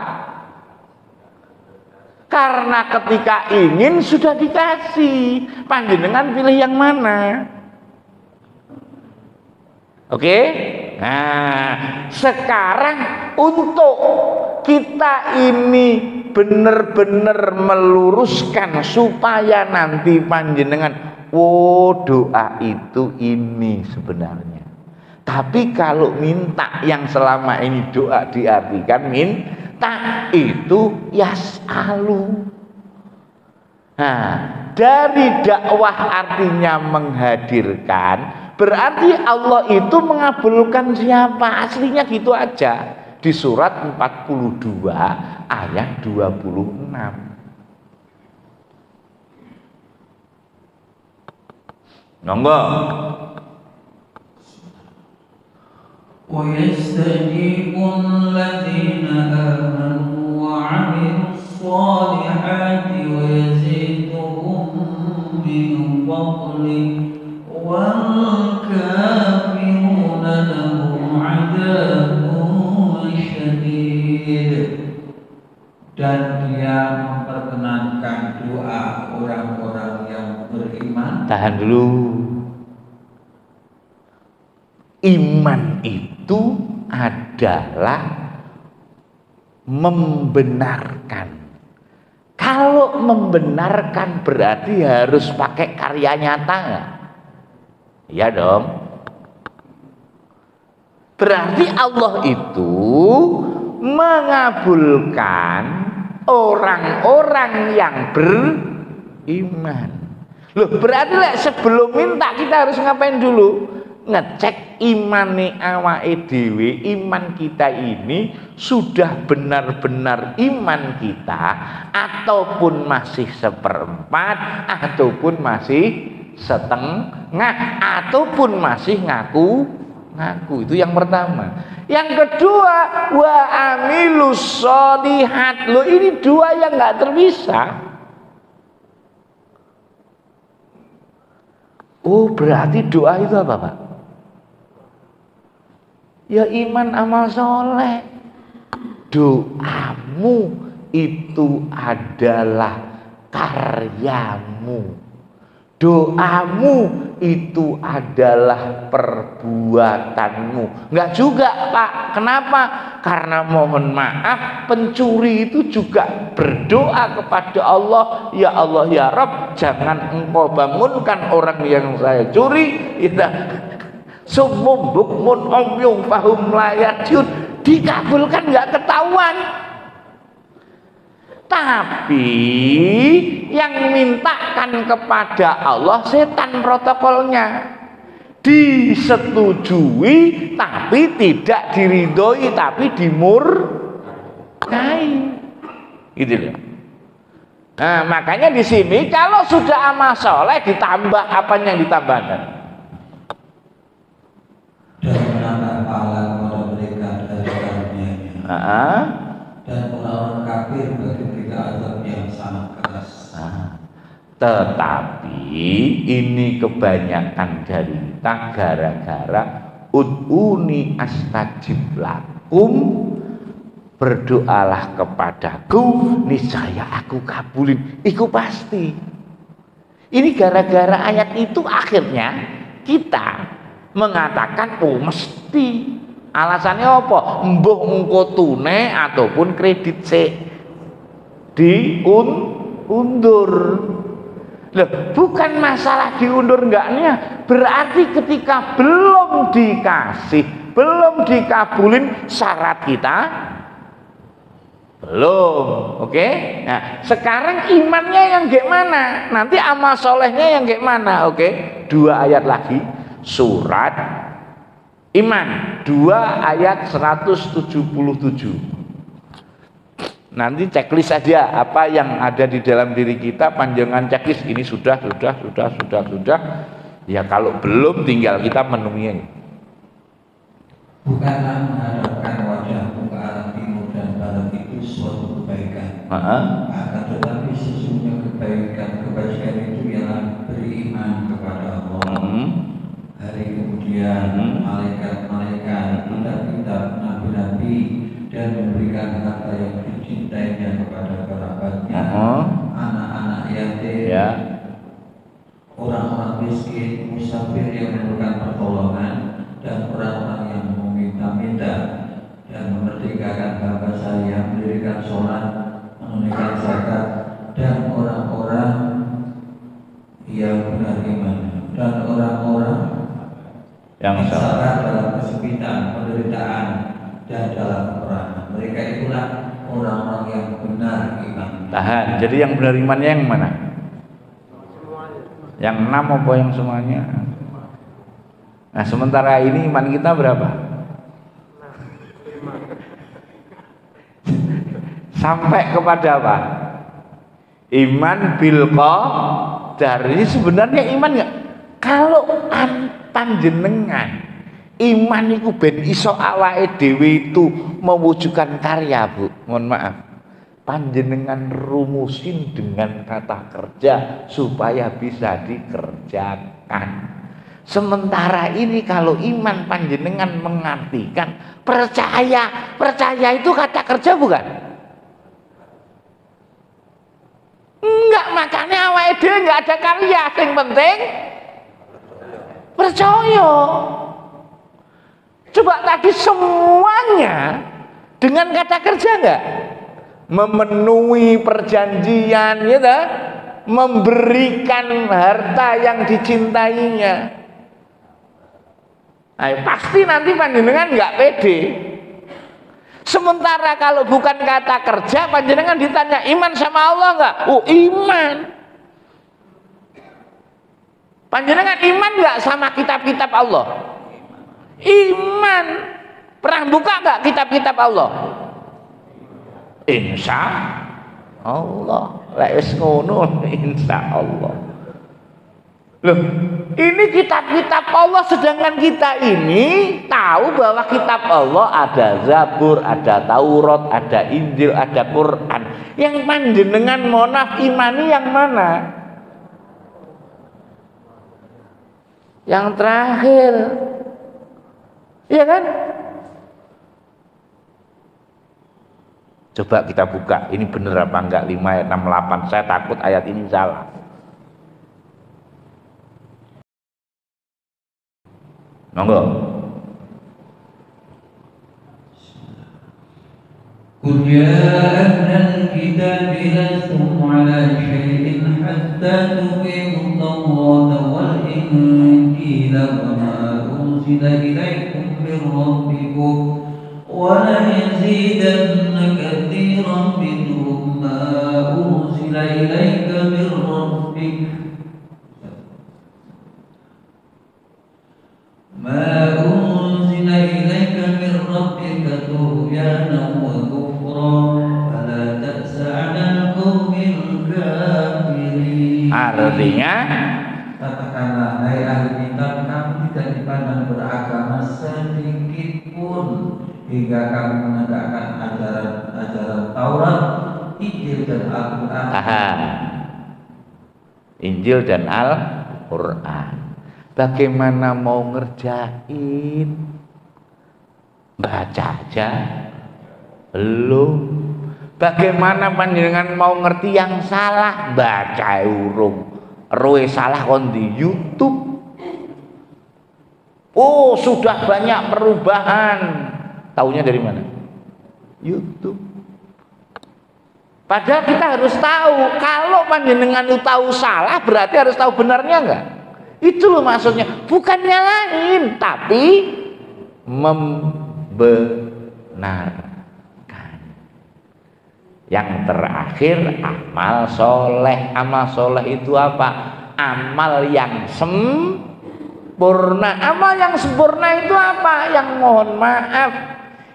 Karena ketika ingin sudah dikasih. Panjenengan pilih yang mana? Oke? Nah, sekarang untuk kita ini benar-benar meluruskan supaya nanti panjenengan, oh doa itu ini sebenarnya. Tapi kalau minta yang selama ini doa diartikan minta itu yas'alu. Nah, dari dakwah artinya menghadirkan, berarti Allah itu mengabulkan siapa? Aslinya gitu aja. Di surat 42 ayat 26. Monggo. وَيَسْتَجِيبُ الَّذِينَ آمَنُوا وَعَمِلُوا الصَّالِحَاتِ وَيَزِيدُهُم مِّن فَضْلِهِ وَالْكَافِرُونَ لَهُمْ عَذَابٌ شَدِيدٌ. Dan dia memperkenankan doa orang-orang yang beriman. Tahan dulu. Iman itu adalah membenarkan. Kalau membenarkan berarti harus pakai karya nyata nggak? Iya dong. Berarti Allah itu mengabulkan orang-orang yang beriman. Loh, berarti sebelum minta kita harus ngapain dulu? Ngecek imane awake dhewe, iman kita ini sudah benar-benar iman kita ataupun masih seperempat ataupun masih setengah ataupun masih ngaku. Itu yang pertama. Yang kedua, wa amilus sholihat. Loh, ini dua yang nggak terpisah. Oh, berarti doa itu apa, Pak? Ya iman amal soleh. Doamu itu adalah karyamu. Doamu itu adalah perbuatanmu. Enggak juga, Pak. Kenapa? Karena mohon maaf, pencuri itu juga berdoa kepada Allah, ya Allah ya Rabb, jangan engkau bangunkan orang yang saya curi. Sumum bukmun umyum fahum layajun. Dikabulkan nggak ketahuan. Tapi yang mintakan kepada Allah setan protokolnya. Disetujui tapi tidak diridhoi, tapi dimurkai. Gitu loh. Nah, makanya di sini kalau sudah amal soleh ditambah apa yang ditambahkan? Dan menambah pahala kepada mereka dari karunia-Nya. Dan orang kafir bagi mereka azab yang sangat keras. Tetapi ini kebanyakan dari kita gara-gara ud'uni astajib lakum, berdoalah kepadaku niscaya aku kabulin. Iku pasti. Ini gara-gara ayat itu akhirnya kita mengatakan oh mesti. Alasannya apa? Mbuh engko tunai ataupun kredit diundur. Loh, bukan masalah diundur enggaknya, berarti ketika belum dikasih, belum dikabulin syarat kita belum, oke? Nah, sekarang imannya yang gimana? Nanti amal solehnya yang gimana, oke? 2 ayat lagi, surat Iman 2 ayat 177. Nanti checklist saja apa yang ada di dalam diri kita, panjangan checklist ini sudah. Ya kalau belum tinggal kita menunya. Bukanlah menghadapkan wajahmu ke arah timur dan barat itu suatu kebaikan. Akan tetapi sesungguhnya kebajikan itu ialah beriman kepada Allah. Hari kemudian malaikat-malaikat, kitab-kitab, nabi-nabi, dan memberikan harta yang dicintainya kepada kerabatnya, anak-anak yatim, orang-orang miskin, musafir yang memerlukan pertolongan, dan orang-orang yang meminta-minta, dan memerdekakan hamba saya, mendirikan sholat, menunaikan zakat, dan orang-orang yang benar iman, dan orang-orang yang sabar dalam kesempitan, penderitaan, dan dalam peperangan. Mereka itulah orang-orang yang benar iman. Tahan. Jadi yang benar imannya yang mana? Yang 6 apa yang semuanya? Nah, sementara ini iman kita berapa? Sampai kepada apa? Iman bil qadar. Ini sebenarnya iman enggak? Kalau panjenengan iman itu ben iso awake dhewe itu mewujudkan karya, Bu. Mohon maaf. Panjenengan rumusin dengan kata kerja supaya bisa dikerjakan. Sementara ini kalau iman panjenengan mengartikan percaya itu kata kerja bukan? Enggak, makanya awake dhewe enggak ada karya, yang penting percaya. Coba tadi semuanya dengan kata kerja enggak? Memenuhi perjanjian, ya tak? Memberikan harta yang dicintainya. Nah, pasti nanti panjenengan enggak pede. Sementara kalau bukan kata kerja, panjenengan ditanya iman sama Allah enggak? Oh, iman. Panjenengan iman enggak sama kitab-kitab Allah? Iman. Pernah buka enggak kitab-kitab Allah? Insya Allah. Lek wis ngono insya Allah. Loh, ini kitab-kitab Allah, sedangkan kita ini tahu bahwa kitab Allah ada Zabur, ada Taurat, ada Injil, ada Quran. Yang panjenengan monaf imani yang mana? Yang terakhir. Iya kan? Coba kita buka, ini bener apa enggak 5 ayat 68. Saya takut ayat ini salah. Monggo. Qul ya ahlal kitab lastum ala syai'in hatta tuqimu at-taurata wal injila wa ma unzila ilaykum min rabbikum wa la yazidanna katsiran minhum ma unzila ilayka min rabbik ma unzila ilayka min rabbika tughyanan wa kufran fala ta'sa 'alal qaumil kafirin. Artinya, katakanlah, hai ahli kitab, kamu tidak dipandang beragama sedikit pun hingga kamu menegakkan ajaran Taurat, Injil dan Al-Quran. Injil dan Al-Quran. Bagaimana mau ngerjain? Baca aja belum. Bagaimana panjenengan mau ngerti yang salah? Baca urung. Roe salah kon di YouTube. Oh, sudah banyak perubahan. Taunya dari mana? YouTube. Padahal kita harus tahu, kalau panjenengan itu tahu salah berarti harus tahu benarnya enggak? Itu loh maksudnya, bukan nyalahin tapi membenarkan. Yang terakhir amal soleh. Amal soleh itu apa? Amal yang sempurna. Amal yang sempurna itu apa? Yang mohon maaf,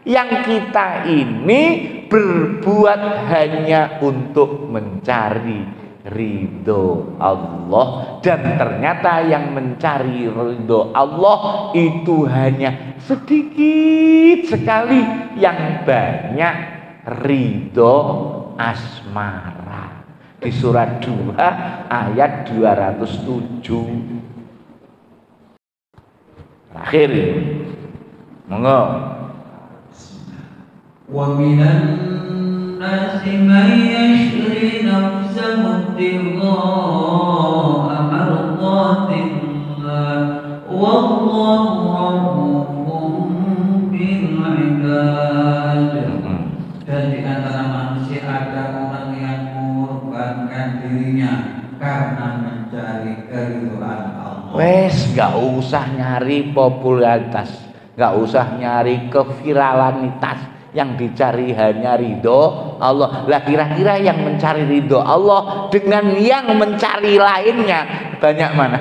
yang kita ini berbuat hanya untuk mencari ridho Allah, dan ternyata yang mencari ridho Allah itu hanya sedikit sekali, yang banyak ridho asmara. Di surat 2 ayat 207. Terakhir monggo. Wa minan nasi man yashri nafsahu ibtigha'a mardatillah wallahu rahufun bil ibad. Dan di antara manusia ada orang yang mengorbankan dirinya karena mencari keridhaan Allah. Wes gak usah nyari popularitas, gak usah nyari keviralanitas, yang dicari hanya ridho Allah. Lah kira-kira yang mencari ridho Allah dengan yang mencari lainnya banyak mana?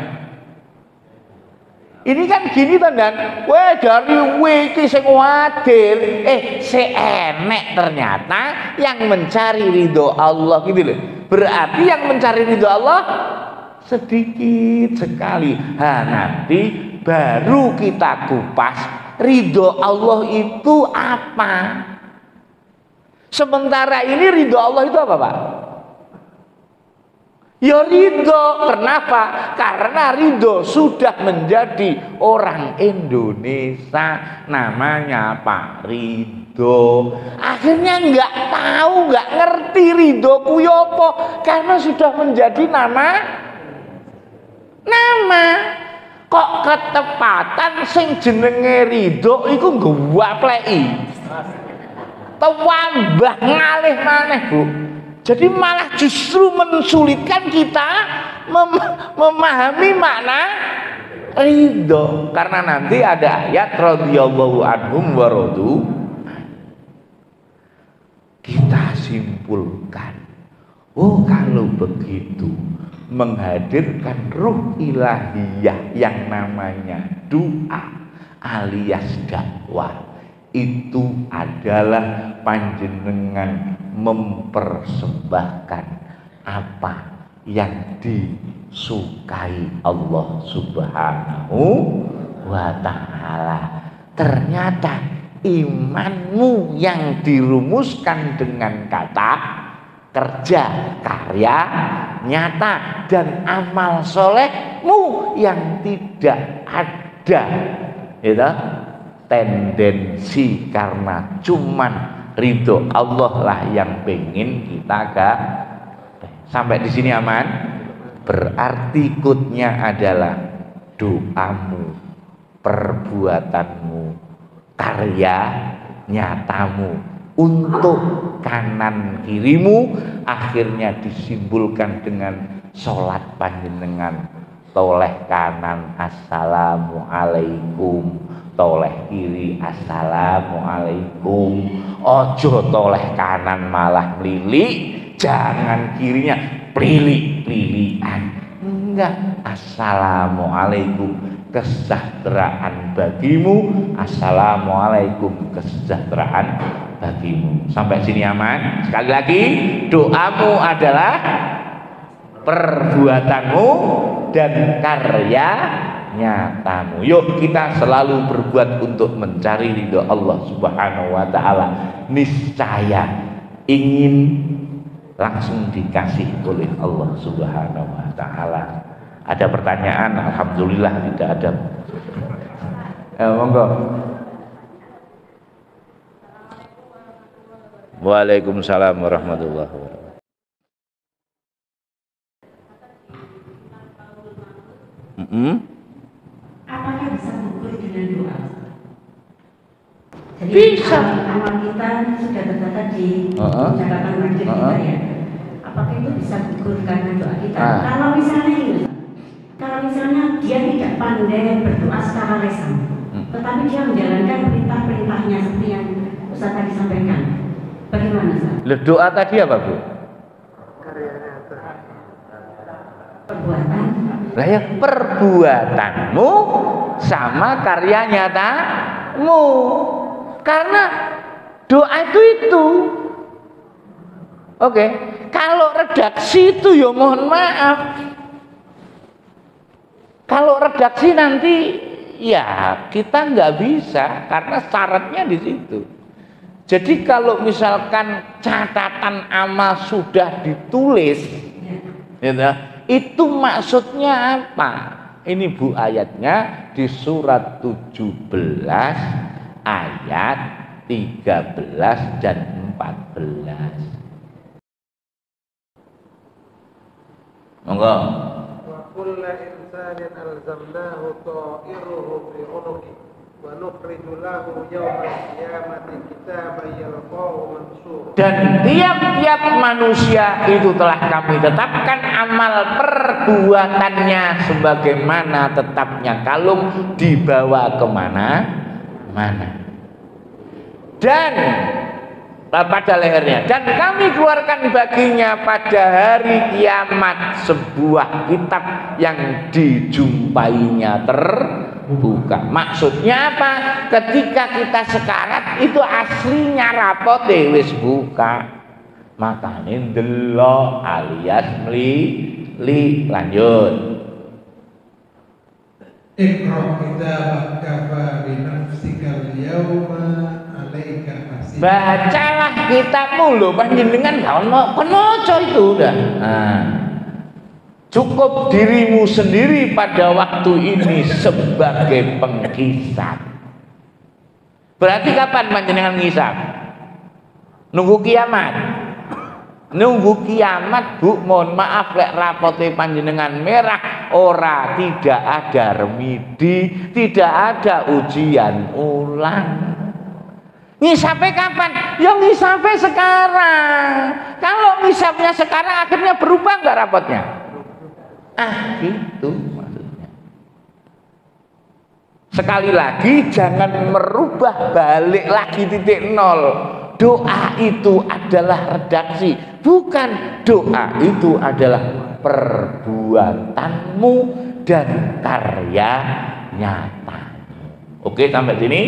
Ini kan gini tenan, weh dari wiki sing wadil, seenek ternyata yang mencari ridho Allah gitu loh. Berarti yang mencari ridho Allah sedikit sekali. Nanti baru kita kupas ridho Allah itu apa. Sementara ini ridho Allah itu apa, Pak? Ya ridho. Kenapa? Karena ridho sudah menjadi orang Indonesia, namanya Pak Ridho. Akhirnya nggak tahu, nggak ngerti ridho kuyopo, karena sudah menjadi nama. Kok ketepatan sing jenenge ridho iku nggapleki. Tewambah ngalih maneh, Bu. Jadi malah justru mensulitkan kita memahami makna ridho. Karena nanti ada ayat radhiyallahu anhum wa radu. Kita simpulkan, oh kalau begitu menghadirkan ruh ilahiyah yang namanya doa alias dakwah itu adalah panjenengan mempersembahkan apa yang disukai Allah Subhanahu wa ta'ala. Ternyata imanmu yang dirumuskan dengan kata kerja, karya nyata, dan amal solehmu yang tidak ada gitu, tendensi karena cuman ridho Allah lah yang pengen kita gak. Sampai di sini aman? Berarti kutnya adalah doamu, perbuatanmu, karya nyatamu untuk kanan kirimu akhirnya disimpulkan dengan sholat panjenengan. Toleh kanan assalamualaikum, toleh kiri assalamualaikum. Ojo toleh kanan malah melilik, jangan kirinya pelilik-pelilian. Enggak, assalamualaikum, kesejahteraan bagimu, assalamualaikum, kesejahteraan bagimu. Sampai sini aman? Sekali lagi, doamu adalah perbuatanmu dan karya nyatamu. Yuk kita selalu berbuat untuk mencari ridho Allah Subhanahu wa ta'ala. Niscaya ingin langsung dikasih oleh Allah Subhanahu wa ta'ala. Ada pertanyaan? Alhamdulillah tidak ada. Monggo. Waalaikumsalam warahmatullahi wabarakatuh. Apakah bisa mengukur dengan doa? Jadi Bisa. amal kita sudah tercatat di catatan takdir kita ya. Apakah itu bisa gugur karena doa kita? Kalau misalnya ini, kalau misalnya dia tidak pandai berdoa secara lisan, tetapi dia menjalankan perintah-perintahnya seperti yang Ustaz tadi sampaikan, bagaimana Ustaz? Doa tadi apa Bu? Perbuatan. Lah ya perbuatanmu sama karya nyatamu. Karena doa itu. Oke, kalau redaksi itu ya mohon maaf. Kalau redaksi nanti ya kita nggak bisa karena syaratnya di situ. Jadi kalau misalkan catatan amal sudah ditulis, gitu, itu maksudnya apa? Ini Bu ayatnya di surat 17 ayat 13 dan 14. Monggo. Wa kullu insanin alzamnahu ta'iruhu fi 'unuqi wa nukhriju lahu yawmal qiyamati kitaban yalqahu mansura. Dan tiap-tiap manusia itu telah kami tetapkan amal perbuatannya sebagaimana tetapnya kalung dibawa kemana-mana. Dan pada lehernya, dan kami keluarkan baginya pada hari kiamat sebuah kitab yang dijumpainya terbuka. Maksudnya apa? Ketika kita sekarat itu aslinya rapote wis buka, makanya delok alias meli lanjut. Iqra kitabaka kafa bi nafsika al-yawma 'alaika hasiba. Bacalah kitabmu lho panjenengan gak ono penoco itu udah. Nah, cukup dirimu sendiri pada waktu ini sebagai penghisab. Berarti kapan panjenengan ngisab? Nunggu kiamat. Nunggu kiamat Bu, mohon maaf lek rapote panjenengan merah, ora, tidak ada remedi, tidak ada ujian ulang. Ngisapnya kapan? Ya ngisapnya sekarang. Kalau ngisapnya sekarang akhirnya berubah nggak rapotnya? Gitu maksudnya. Sekali lagi jangan merubah balik lagi titik nol. Doa itu adalah redaksi, bukan doa itu adalah perbuatanmu dan karya nyata. Oke, sampai sini.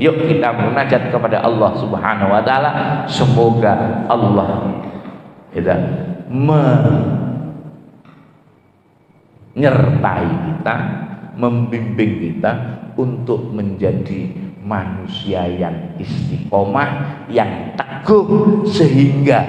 Yuk kita munajat kepada Allah Subhanahu wa taala. Semoga Allah menyertai kita, membimbing kita untuk menjadi manusia yang istiqomah, yang teguh, sehingga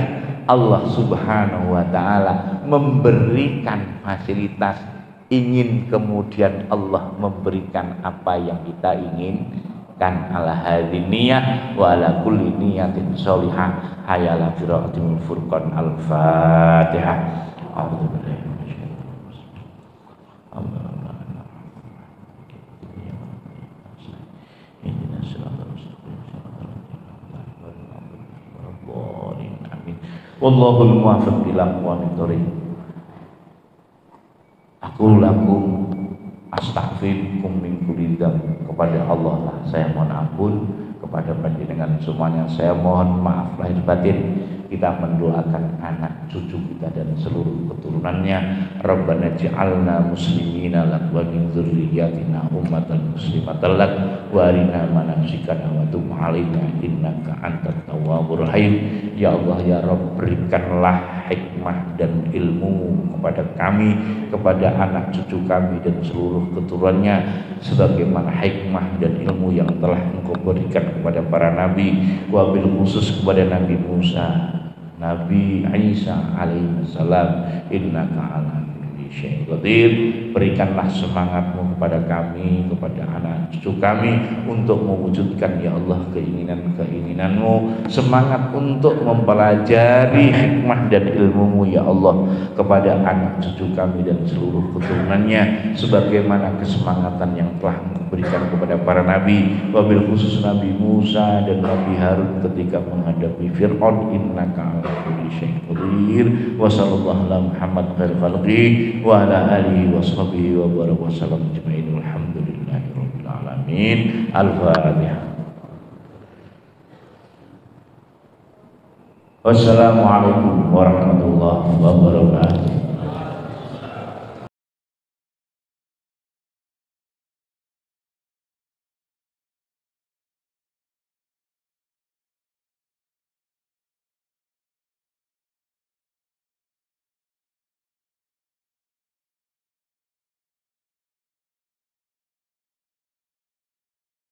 Allah Subhanahu wa taala memberikan fasilitas, ingin kemudian Allah memberikan apa yang kita inginkan. Ala hadhihi niyyah wa ala kulli niyatin sholihah. Hayala firaqatul furqan. Al-Fatihah. A'udzu billahi wallahul muwaffiq ila aqwamit thoriq. Aku lakum astaghfirukum min kulli dzamb. Kepada Allah lah saya mohon ampun, kepada panjenengan semuanya saya mohon maaf lahir batin. Kita mendoakan anak cucu kita dan seluruh keturunannya. Rabbana ja'alna muslimina lak wa min dzurriyyatina ummatan muslimatan lak wa arina manasikana wa tub 'alaina innaka antat tawwabur rahim. Ya Allah ya Rabb, berikanlah hikmah dan ilmu kepada kami, kepada anak cucu kami dan seluruh keturunannya, sebagaimana hikmah dan ilmu yang telah Engkau berikan kepada para nabi, wabil khusus kepada Nabi Musa, Nabi Isa alaihissalam. Innaka ala kulli syai'in qadir. Berikanlah semangatmu kepada kami, kepada anak cucu kami, untuk mewujudkan ya Allah keinginan-keinginanmu, semangat untuk mempelajari hikmah dan ilmumu ya Allah kepada anak cucu kami dan seluruh keturunannya, sebagaimana kesemangatan yang telah Engkau berikan kepada para nabi, wabil khusus Nabi Musa dan Nabi Harun ketika menghadapi Fir'aun, innaka ala kulli syai'in qadir. Wa sallallahu ala Muhammad khair khalqi wa ala alihi wa sahbihi wa baraka wa sallam ajma'in. Alhamdulillahi rabbil alamin. Al-Fatihah. Wassalamualaikum warahmatullahi wabarakatuh.